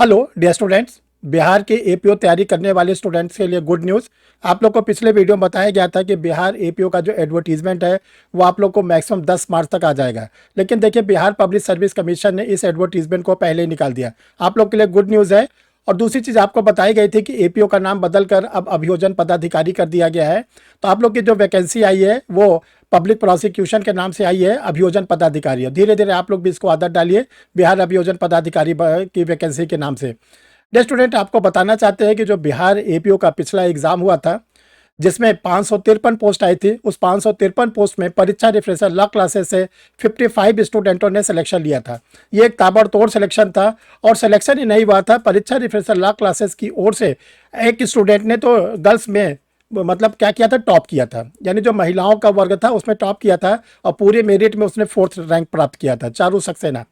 Hello dear students. Bihar के APO तैयारी करने वाले स्टूडेंट्स के लिए गुड न्यूज़। आप लोग को पिछले वीडियो में बताया गया था कि बिहार एपीओ का जो एडवर्टीजमेंट है वो आप लोग को मैक्सिमम 10 मार्च तक आ जाएगा। लेकिन देखिए, बिहार पब्लिक सर्विस कमीशन ने इस एडवर्टीजमेंट को पहले ही निकाल दिया। आप लोग के लिए गुड न्यूज़ है। और दूसरी चीज़ आपको बताई गई थी कि एपीओ का नाम बदलकर अब अभियोजन पदाधिकारी कर दिया गया है। तो आप लोग की जो वैकेंसी आई है वो पब्लिक प्रोसिक्यूशन के नाम से आई है, अभियोजन पदाधिकारी। और धीरे धीरे आप लोग भी इसको आदत डालिए, बिहार अभियोजन पदाधिकारी की वैकेंसी के नाम से। डे स्टूडेंट, आपको बताना चाहते हैं कि जो बिहार एपीओ का पिछला एग्जाम हुआ था जिसमें 553 पोस्ट आई थी, उस 553 पोस्ट में परीक्षा रिफ्रेशर लॉ क्लासेस से 55 स्टूडेंटों ने सिलेक्शन लिया था। ये एक ताबड़तोड़ सिलेक्शन था। और सिलेक्शन ही नहीं हुआ था, परीक्षा रिफ्रेशर लॉ क्लासेस की ओर से एक स्टूडेंट ने तो गर्ल्स में मतलब क्या किया था, टॉप किया था। यानी जो महिलाओं का वर्ग था उसमें टॉप किया था और पूरे मेरिट में उसने 4th रैंक प्राप्त किया था, चारू सक्सेना।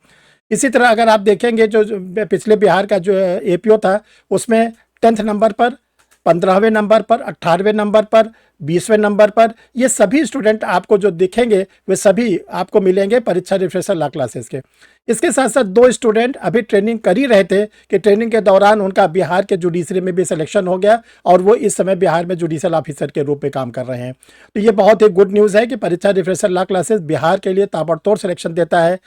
इसी तरह अगर आप देखेंगे जो पिछले बिहार का जो एपीओ था उसमें 10th नंबर पर, 15वें नंबर पर, 18वें नंबर पर, 20वें नंबर पर ये सभी स्टूडेंट आपको जो दिखेंगे वे सभी आपको मिलेंगे परीक्षा रिफ्रेशर लॉ क्लासेस के। इसके साथ साथ 2 स्टूडेंट अभी ट्रेनिंग कर ही रहे थे कि ट्रेनिंग के दौरान उनका बिहार के जुडिशरी में भी सिलेक्शन हो गया और वो इस समय बिहार में जुडिशल ऑफिसर के रूप में काम कर रहे हैं। तो ये बहुत ही गुड न्यूज़ है कि परीक्षा रिफ्रेशर लॉ क्लासेस बिहार के लिए ताबड़तोड़ सिलेक्शन देता है।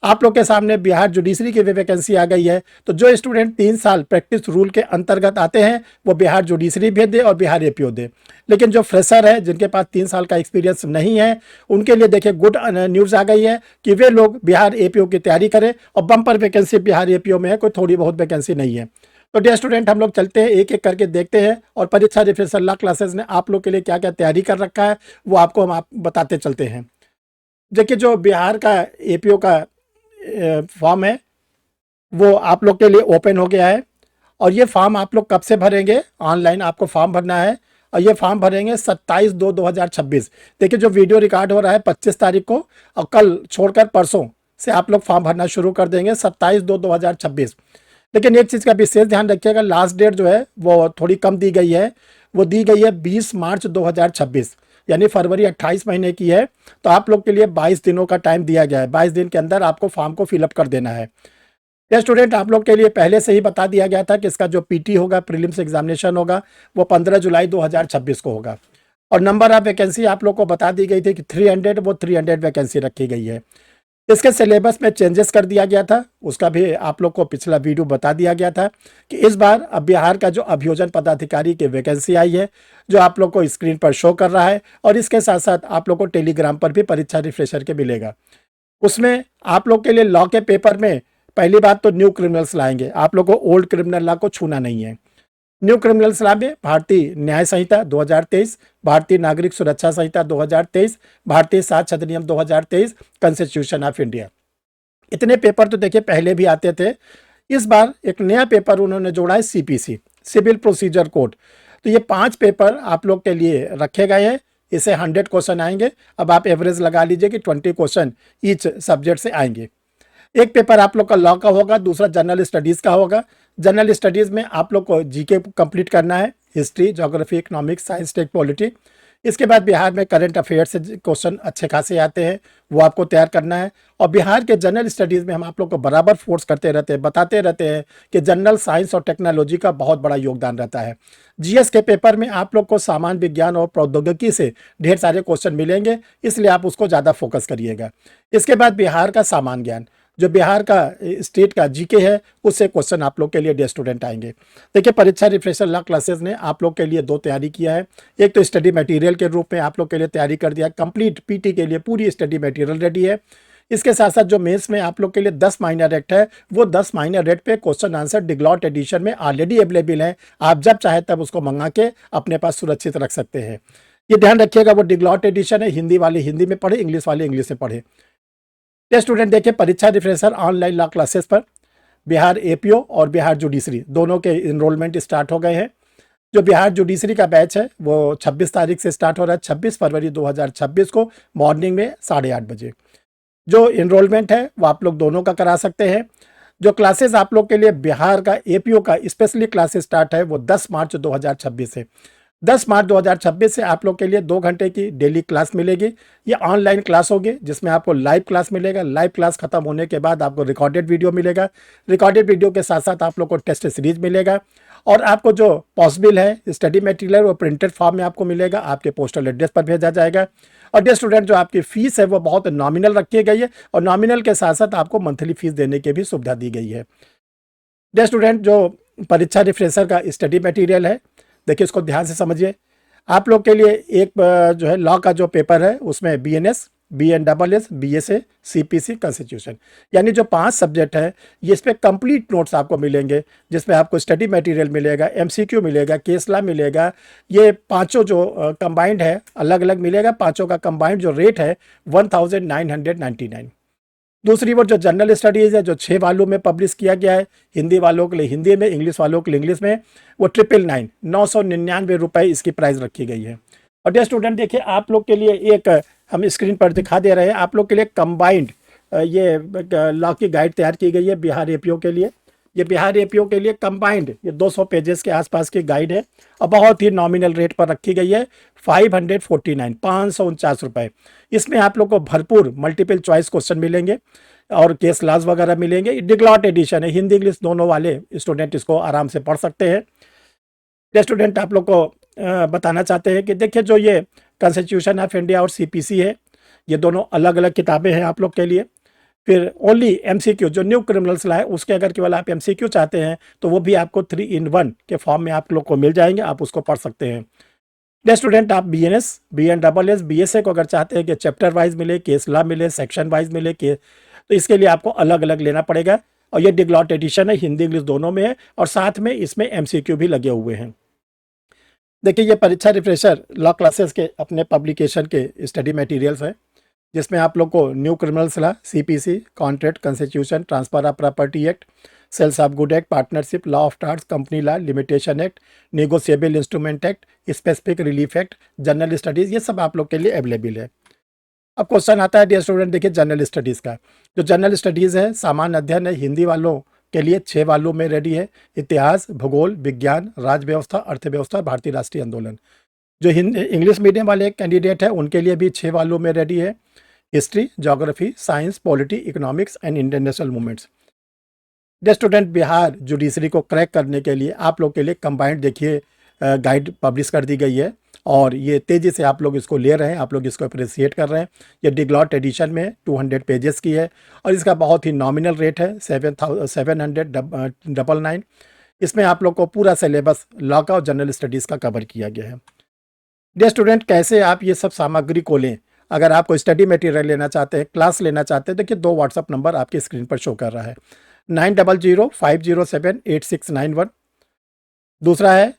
आप लोग के सामने बिहार जुडिशरी की भी वैकेंसी आ गई है। तो जो स्टूडेंट 3 साल प्रैक्टिस रूल के अंतर्गत आते हैं वो बिहार जुडिशरी भी दे और बिहार एपीओ दे। लेकिन जो फ्रेशर है, जिनके पास 3 साल का एक्सपीरियंस नहीं है, उनके लिए देखिए गुड न्यूज़ आ गई है कि वे लोग बिहार एपीओ की तैयारी करें। और बम्पर वैकेंसी बिहार एपीओ में है, कोई थोड़ी बहुत वैकेंसी नहीं है। तो डियर स्टूडेंट, हम लोग चलते हैं, एक एक करके देखते हैं और परीक्षा रिफ्रेशर लॉ क्लासेस ने आप लोग के लिए क्या क्या तैयारी कर रखा है वो आपको हम बताते चलते हैं। देखिए, जो बिहार का एपीओ का फॉर्म है वो आप लोग के लिए ओपन हो गया है। और ये फॉर्म आप लोग कब से भरेंगे? ऑनलाइन आपको फॉर्म भरना है और ये फॉर्म भरेंगे 27/2/2026। देखिए, जो वीडियो रिकॉर्ड हो रहा है 25 तारीख को और कल छोड़कर परसों से आप लोग फॉर्म भरना शुरू कर देंगे, 27/2/2026। लेकिन एक चीज़ का विशेष ध्यान रखिएगा, लास्ट डेट जो है वो थोड़ी कम दी गई है। वो दी गई है 20 मार्च 2026, यानी फरवरी 28 महीने की है। तो आप लोग के लिए 22 दिनों का टाइम दिया गया है। 22 दिन के अंदर आपको फॉर्म को फिलअप कर देना है। ये स्टूडेंट, आप लोग के लिए पहले से ही बता दिया गया था कि इसका जो पीटी होगा, प्रीलिम्स एग्जामिनेशन होगा, वो 15 जुलाई 2026 को होगा। और नंबर ऑफ वैकेंसी आप लोग को बता दी गई थी कि 300, वो 300 वैकेंसी रखी गई है। इसके सिलेबस में चेंजेस कर दिया गया था, उसका भी आप लोग को पिछला वीडियो बता दिया गया था कि इस बार अब बिहार का जो अभियोजन पदाधिकारी की वैकेंसी आई है, जो आप लोग को स्क्रीन पर शो कर रहा है। और इसके साथ साथ आप लोग को टेलीग्राम पर भी परीक्षा रिफ्रेशर के मिलेगा। उसमें आप लोग के लिए लॉ के पेपर में पहली बात तो न्यू क्रिमिनल्स लाएंगे। आप लोग को ओल्ड क्रिमिनल लॉ को छूना नहीं है। न्यू क्रिमिनल्स लॉ में भारतीय न्याय संहिता 2023, भारतीय नागरिक सुरक्षा संहिता 2023, भारतीय साक्ष्य अधिनियम 2023, कॉन्स्टिट्यूशन ऑफ इंडिया। इतने पेपर तो देखिए पहले भी आते थे। इस बार एक नया पेपर उन्होंने जोड़ा है, सीपीसी, सिविल प्रोसीजर कोड। तो ये 5 पेपर आप लोग के लिए रखे गए हैं। इसे 100 क्वेश्चन आएंगे। अब आप एवरेज लगा लीजिए कि 20 क्वेश्चन ईच सब्जेक्ट से आएंगे। एक पेपर आप लोग का लॉ का होगा, दूसरा जनरल स्टडीज़ का होगा। जनरल स्टडीज़ में आप लोग को जीके कंप्लीट करना है, history, geography, economics, science, tech, polity. इसके बाद बिहार में करंट अफेयर्स से क्वेश्चन अच्छे खासे आते हैं, वो आपको तैयार करना है। और बिहार के जनरल स्टडीज़ में हम आप लोग को बराबर फोर्स करते रहते हैं, बताते रहते हैं कि जनरल साइंस और टेक्नोलॉजी का बहुत बड़ा योगदान रहता है। जीएस के पेपर में आप लोग को सामान्य विज्ञान और प्रौद्योगिकी से ढेर सारे क्वेश्चन मिलेंगे, इसलिए आप उसको ज़्यादा फोकस करिएगा। इसके बाद बिहार का सामान्य ज्ञान, जो बिहार का स्टेट का जीके है, उससे क्वेश्चन आप लोग के लिए डियर स्टूडेंट आएंगे। देखिए, परीक्षा रिफ्रेशर लॉ क्लासेस ने आप लोग के लिए 2 तैयारी किया है। एक तो स्टडी मटेरियल के रूप में आप लोग के लिए तैयारी कर दिया, कंप्लीट पीटी के लिए पूरी स्टडी मटेरियल रेडी है। इसके साथ साथ जो मेंस में आप लोग के लिए 10 माइनर रेट है, वो 10 माइनर रेट पे क्वेश्चन आंसर डिग्लॉट एडिशन में ऑलरेडी अवेलेबल है। आप जब चाहे तब उसको मंगा के अपने पास सुरक्षित रख सकते हैं। ये ध्यान रखिएगा, वो डिग्लॉट एडिशन है, हिंदी वाले हिंदी में पढ़े, इंग्लिश वाले इंग्लिश में पढ़े। ये स्टूडेंट देखिए, परीक्षा रिफ्रेशर ऑनलाइन लॉ क्लासेस पर बिहार एपीओ और बिहार जुडिशरी दोनों के इनरोलमेंट स्टार्ट हो गए हैं। जो बिहार जुडिशरी का बैच है वो 26 तारीख से स्टार्ट हो रहा है, 26 फरवरी 2026 को मॉर्निंग में 8:30 बजे। जो इनरोलमेंट है वो आप लोग दोनों का करा सकते हैं। जो क्लासेस आप लोग के लिए बिहार का एपीओ का स्पेशली क्लासेस स्टार्ट है वो 10 मार्च 2026 से। 10 मार्च 2026 से आप लोग के लिए 2 घंटे की डेली क्लास मिलेगी। ये ऑनलाइन क्लास होगी जिसमें आपको लाइव क्लास मिलेगा। लाइव क्लास खत्म होने के बाद आपको रिकॉर्डेड वीडियो मिलेगा। रिकॉर्डेड वीडियो के साथ साथ आप लोग को टेस्ट सीरीज मिलेगा और आपको जो पॉसिबल है स्टडी मटेरियल वो प्रिंटेड फॉर्म में आपको मिलेगा, आपके पोस्टल एड्रेस पर भेजा जाएगा। और डियर स्टूडेंट, जो आपकी फीस है वो बहुत नॉमिनल रखी गई है और नॉमिनल के साथ साथ आपको मंथली फीस देने की भी सुविधा दी गई है। डियर स्टूडेंट, जो परीक्षा रिफ्रेशर का स्टडी मटेरियल है, देखिए इसको ध्यान से समझिए। आप लोग के लिए एक जो है लॉ का जो पेपर है उसमें बीएनएस, बीएनडबलएस, बीएसए, सीपीसी, कॉन्स्टिट्यूशन, यानी जो 5 सब्जेक्ट है ये इस पे कंप्लीट नोट्स आपको मिलेंगे जिसमें आपको स्टडी मटेरियल मिलेगा, एमसीक्यू मिलेगा, केस लॉ मिलेगा। ये पांचों जो कंबाइंड है अलग अलग मिलेगा। पांचों का कंबाइंड जो रेट है 1999। दूसरी ओर जो जनरल स्टडीज़ है जो 6 वॉल्यूम में पब्लिश किया गया है, हिंदी वालों के लिए हिंदी में, इंग्लिश वालों के लिए इंग्लिश में, वो 999 ₹999 इसकी प्राइस रखी गई है। और डियर स्टूडेंट, देखिए आप लोग के लिए एक हम स्क्रीन पर दिखा दे रहे हैं, आप लोग के लिए कंबाइंड ये लॉ की गाइड तैयार की गई है बिहार एपीओ के लिए। ये बिहार एपीओ के लिए कंबाइंड ये 200 पेजेस के आसपास की गाइड है और बहुत ही नॉमिनल रेट पर रखी गई है, 549 रुपये। इसमें आप लोग को भरपूर मल्टीपल चॉइस क्वेश्चन मिलेंगे और केस लॉज वगैरह मिलेंगे। डिग्लॉट एडिशन है, हिंदी इंग्लिश दोनों वाले स्टूडेंट इसको आराम से पढ़ सकते हैं। स्टूडेंट, आप लोग को बताना चाहते हैं कि देखिए जो ये कॉन्स्टिट्यूशन ऑफ इंडिया और सीपीसी है ये दोनों अलग अलग किताबें हैं आप लोग के लिए। फिर ओनली एमसीक्यू जो न्यू क्रिमिनल्स ला है उसके अगर केवल आप एमसीक्यू चाहते हैं तो वो भी आपको 3 in 1 के फॉर्म में आप लोग को मिल जाएंगे, आप उसको पढ़ सकते हैं। डे स्टूडेंट, आप बीएनएस, बीएनडबलएस, बीएसए को अगर चाहते हैं कि चैप्टर वाइज मिले, केस लॉ मिले, सेक्शन वाइज मिले के, तो इसके लिए आपको अलग अलग लेना पड़ेगा। और ये डिग्लॉट एडिशन है, हिंदी इंग्लिश दोनों में है और साथ में इसमें एमसीक्यू भी लगे हुए हैं। देखिए ये परीक्षा रिफ्रेशर लॉ क्लासेस के अपने पब्लिकेशन के स्टडी मटेरियल्स हैं जिसमें आप लोग को new criminals law, CPC, contract, constitution, transfer of property act, sales of good act, partnership, law of torts, company law, limitation act, negotiable instrument act, specific relief act, general studies, ये सब आप लोग के लिए अवेलेबल है। अब question आता है डियर स्टूडेंट, देखिए जनरल स्टडीज़ का। जो जनरल स्टडीज़ है सामान्य अध्ययन है, हिंदी वालों के लिए 6 वॉल्यूम में रेडी है। इतिहास, भूगोल, विज्ञान, राज्य व्यवस्था, अर्थव्यवस्था, भारतीय राष्ट्रीय आंदोलन। जो हिंदी इंग्लिश मीडियम वाले कैंडिडेट हैं उनके लिए भी 6 वॉल्यूम में रेडी है। History, geography, science, polity, economics and international movements. Dear student, Bihar judiciary को क्रैक करने के लिए आप लोग के लिए कंबाइंड देखिए गाइड पब्लिश कर दी गई है और ये तेज़ी से आप लोग इसको ले रहे हैं, आप लोग इसको अप्रिसिएट कर रहे हैं। ये डिग्लॉट एडिशन में 200 पेजेस की है और इसका बहुत ही नॉमिनल रेट है 799। इसमें आप लोग को पूरा सिलेबस लॉ का और जनरल स्टडीज़ का कवर किया गया है। डियर स्टूडेंट, कैसे आप ये सब सामग्री को लें? अगर आपको स्टडी मटेरियल लेना चाहते हैं, क्लास लेना चाहते हैं, देखिए 2 व्हाट्सअप नंबर आपकी स्क्रीन पर शो कर रहा है, 9005078691। दूसरा है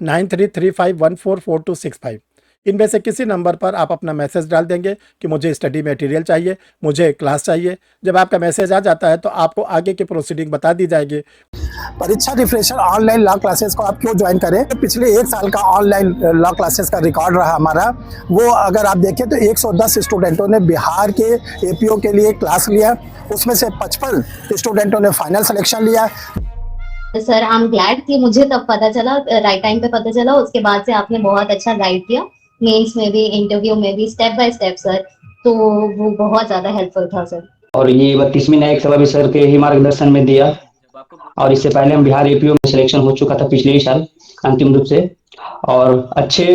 9335144265। इनमें से किसी नंबर पर आप अपना मैसेज डाल देंगे कि मुझे स्टडी मटेरियल चाहिए, मुझे क्लास चाहिए। जब आपका मैसेज आ जाता है तो आपको आगे की प्रोसीडिंग बता दी जाएगी। परीक्षा रिफ्रेशर ऑनलाइन लॉ क्लासेस को आप क्यों ज्वाइन करें? पिछले 1 साल का ऑनलाइन लॉ क्लासेस का रिकॉर्ड रहा हमारा, वो अगर आप देखें तो 110 स्टूडेंटों ने बिहार के एपीओ के लिए क्लास लिया, उसमें से 55 स्टूडेंटों ने फाइनल सिलेक्शन लिया। सर आई एम ग्लैड कि मुझे तब पता चला, राइट टाइम पे पता चला। उसके बाद से आपने बहुत अच्छा गाइड किया, मेंस में भी, इंटरव्यू में भी, स्टेप बाय स्टेप सर, तो वो बहुत ज्यादा हेल्पफुल था सर। और ये 32वीं न्यायिक सभा भी सर के ही मार्गदर्शन में दिया और इससे पहले हम बिहार एपीओ में सिलेक्शन हो चुका था पिछले ही साल अंतिम रूप से और अच्छे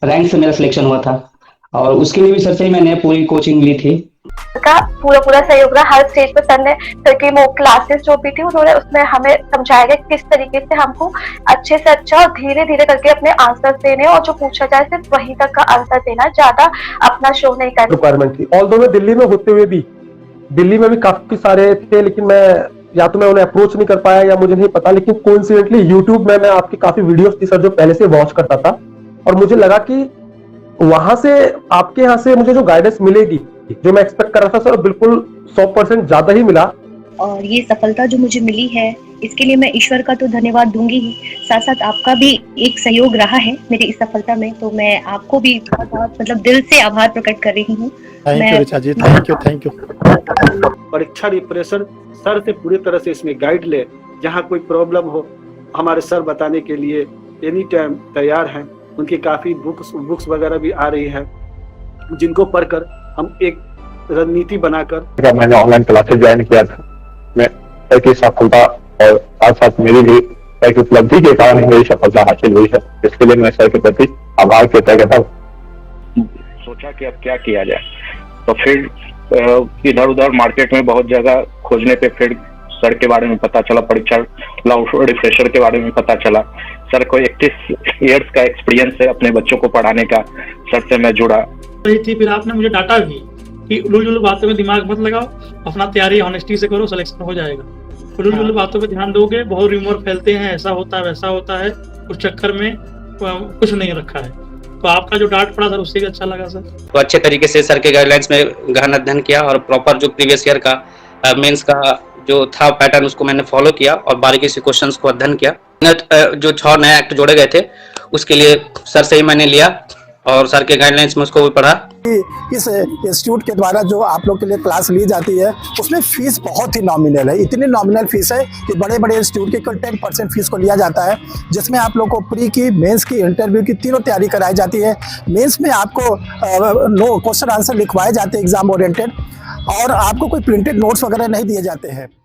रैंक से मेरा सिलेक्शन हुआ था और उसके लिए भी सर से मैंने पूरी कोचिंग ली थी। का पूरा सहयोग रहा हर स्टेज पे। सर ने सर की वो क्लासेस जो भी थी उन्होंने उसमें हमें समझाया गया किस तरीके से हमको अच्छे से अच्छा और धीरे धीरे करके अपने आंसर देने और जो पूछा जाए सिर्फ वही तक का आंसर देना, ज्यादा अपना शो नहीं करना। रिक्वायरमेंट थी। ऑल्दो मैं दिल्ली में होते हुए भी, दिल्ली में भी काफी सारे थे लेकिन मैं या तो मैं उन्हें अप्रोच नहीं कर पाया या मुझे नहीं पता, लेकिन कोइंसिडेंटली यूट्यूब में मैं आपकी काफी वीडियोस थी सर जो पहले से वॉच करता था और मुझे लगा कि वहां से आपके यहाँ से मुझे जो गाइडेंस मिलेगी जो मैं एक्सपेक्ट कर रहा था सर बिल्कुल 100% ज्यादा ही मिला। और ये सफलता जो मुझे मिली है इसके लिए मैं ईश्वर का तो धन्यवाद दूंगी ही, साथ साथ आपका भी एक सहयोग रहा है मेरी इस सफलता में, तो मैं आपको भी बहुत बहुत मतलब दिल से आभार प्रकट कर रही हूँ। Thank you Richa ji, thank you. परीक्षा रिफ्रेशर सर से पूरी तरह से इसमें गाइड ले, जहाँ कोई प्रॉब्लम हो हमारे सर बताने के लिए एनी टाइम तैयार हैं। उनकी काफी बुक्स वगैरह भी आ रही है, जिनको पढ़कर हम एक रणनीति बनाकर मैंने ऑनलाइन क्लासेस ज्वाइन किया था। मैं सर की सफलता और साथ साथ मेरी भी सर की उपलब्धि के कारण मेरी सफलता हासिल हुई है, इसके लिए मैं सर के प्रति आभार व्यक्त करता हूँ। सोचा कि अब क्या किया जाए, तो फिर इधर उधर मार्केट में बहुत जगह खोजने पे फिर सर के बारे में पता चला, परीक्षा रिफ्रेशर के बारे में पता चला। सर को 31 इयर्स का एक्सपीरियंस है अपने बच्चों को पढ़ाने का। सर से मैं जुड़ा रही थी, फिर आपने मुझे डांटा भी कि उलझुल बातों में दिमाग मत लगाओ, अपना तैयारी ऑनेस्टी से करो, सिलेक्शन हो जाएगा। उलझुल बातों पे ध्यान दोगे, बहुत रूमर फैलते हैं, ऐसा होता है वैसा होता है, उस चक्कर में कुछ नहीं रखा है। तो आपका जो डांट पड़ा सर उससे भी अच्छा लगा सर। तो अच्छे तरीके से सर के गाइडलाइंस में गहन अध्ययन किया और प्रॉपर जो प्रीवियस ईयर का मेंस का जो था पैटर्न उसको मैंने फॉलो किया और बारीकी से क्वेश्चंस को अध्ययन किया। जो 6 नए एक्ट जोड़े गए थे उसके लिए सर से ही मैंने लिया और सर के गाइडलाइंस में उसको भी पढ़ा। इस इंस्टीट्यूट के द्वारा जो आप लोग के लिए क्लास ली जाती है उसमें फीस बहुत ही नॉमिनल है। इतनी नॉमिनल फीस है कि बड़े बड़े इंस्टीट्यूट की कुल 10% फीस को लिया जाता है, जिसमें आप लोग को प्री की, मेंस की, इंटरव्यू की तीनों तैयारी कराई जाती है। मेंस में आपको क्वेश्चन आंसर लिखवाए जाते हैं एग्जाम ओरिएंटेड, और आपको कोई प्रिंटेड नोट्स वगैरह नहीं दिए जाते हैं।